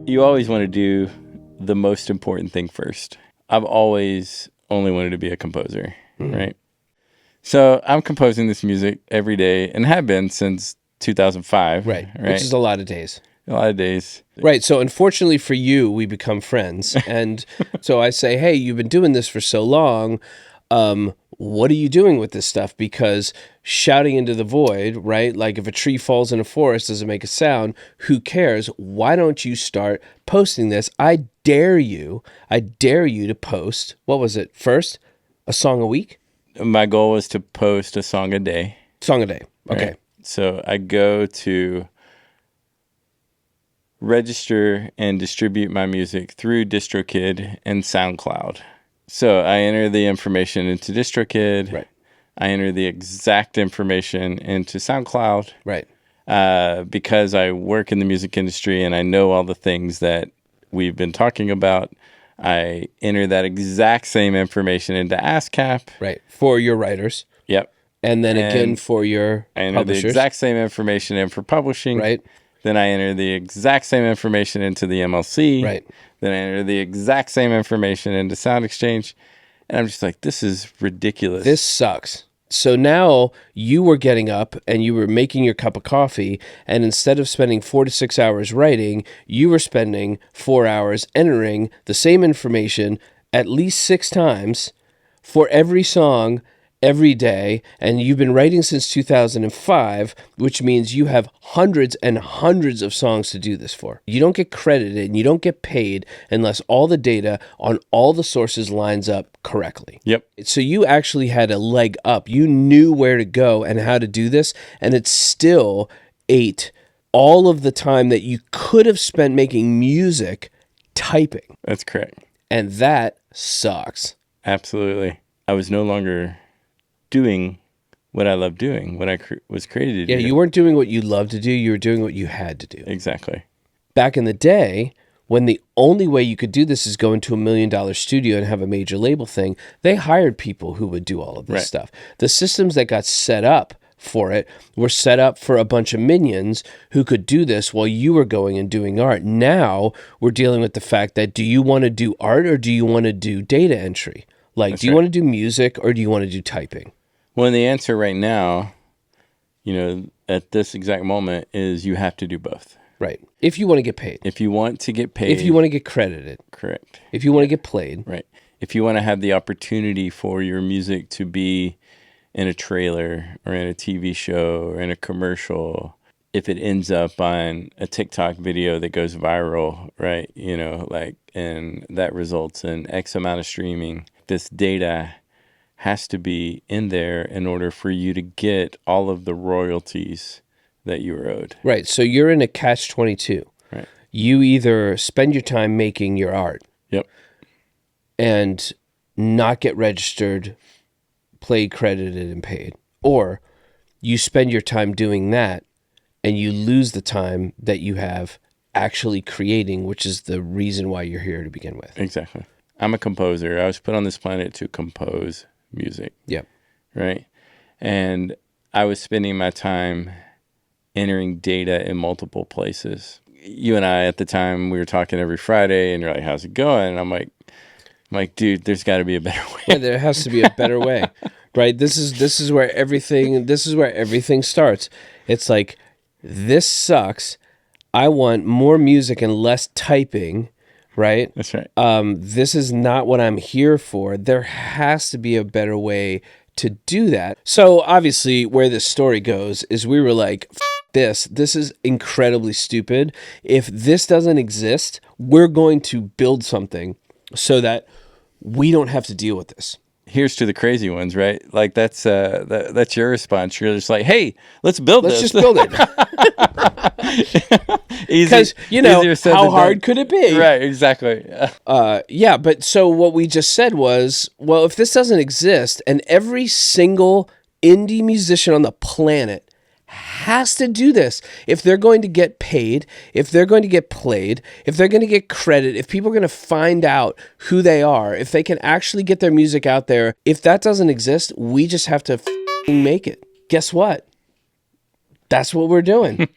You always want to do the most important thing first. I've always only wanted to be a composer, right? So I'm composing this music every day and have been since 2005. Right. Which is a lot of days. A lot of days. Right. So unfortunately for you, we become friends. And so I say, hey, you've been doing this for so long. What are you doing with this stuff? Because shouting into the void, right? Like if a tree falls in a forest, doesn't make a sound. Who cares? Why don't you start posting this? I dare you to post. What was it? First, a song a week? My goal was to post a song a day. Song a day. Okay. Right? So I go to register and distribute my music through DistroKid and SoundCloud. So I enter the information into DistroKid. Right. I enter the exact information into SoundCloud. Right. Because I work in the music industry and I know all the things that we've been talking about, I enter that exact same information into ASCAP. Right. For your writers. Yep. And then again for your I enter publishers. the exact same information in for publishing. Right. Then I enter the exact same information into the MLC. Right. Then I enter the exact same information into Sound Exchange. And I'm just like, this is ridiculous. This sucks. So now you were getting up and you were making your cup of coffee, and instead of spending 4 to 6 hours writing, you were spending 4 hours entering the same information at least 6 times for every song every day, and you've been writing since 2005, which means you have hundreds and hundreds of songs to do this for. You don't get credited and you don't get paid unless all the data on all the sources lines up correctly. Yep. So you actually had a leg up. You knew where to go and how to do this, and it still ate all of the time that you could have spent making music typing. That's correct. And that sucks. Absolutely. I was no longer doing what I love doing, what I was created to do. Yeah, you weren't doing what you loved to do. You were doing what you had to do. Exactly. Back in the day, when the only way you could do this is go into $1 million studio and have a major label thing, they hired people who would do all of this stuff. The systems that got set up for it were set up for a bunch of minions who could do this while you were going and doing art. Now we're dealing with the fact that, do you want to do art or do you want to do data entry? Like, do you want to do music or do you want to do typing? Well, the answer right now, at this exact moment, is you have to do both. Right. If you want to get paid. If you want to get paid. If you want to get credited. Correct. If you want to get played. Right. If you want to have the opportunity for your music to be in a trailer or in a TV show or in a commercial, if it ends up on a TikTok video that goes viral, right? And that results in X amount of streaming, this data has to be in there in order for you to get all of the royalties that you are owed. Right. So you're in a catch-22. Right. You either spend your time making your art. Yep. And not get registered, played, credited, and paid. Or you spend your time doing that and you lose the time that you have actually creating, which is the reason why you're here to begin with. Exactly. I'm a composer. I was put on this planet to compose music. Yep. Right. And I was spending my time entering data in multiple places. You and I, at the time, we were talking every Friday, and you're like, how's it going? And I'm like, dude, there's got to be a better way. Yeah, there has to be a better way. Right? This is where everything starts. It's like, this sucks. I want more music and less typing. Right? That's right. This is not what I'm here for. There has to be a better way to do that. So obviously where this story goes is we were like, this is incredibly stupid. If this doesn't exist, we're going to build something so that we don't have to deal with this. Here's to the crazy ones, right? Like that's your response. You're just like, hey, let's build this. Let's just build it. Because, how hard could it be? Right, exactly. Yeah, but so what we just said was, well, if this doesn't exist and every single indie musician on the planet has to do this, if they're going to get paid, if they're going to get played, if they're going to get credit, if people are going to find out who they are, if they can actually get their music out there, if that doesn't exist, we just have to make it. Guess what? That's what we're doing.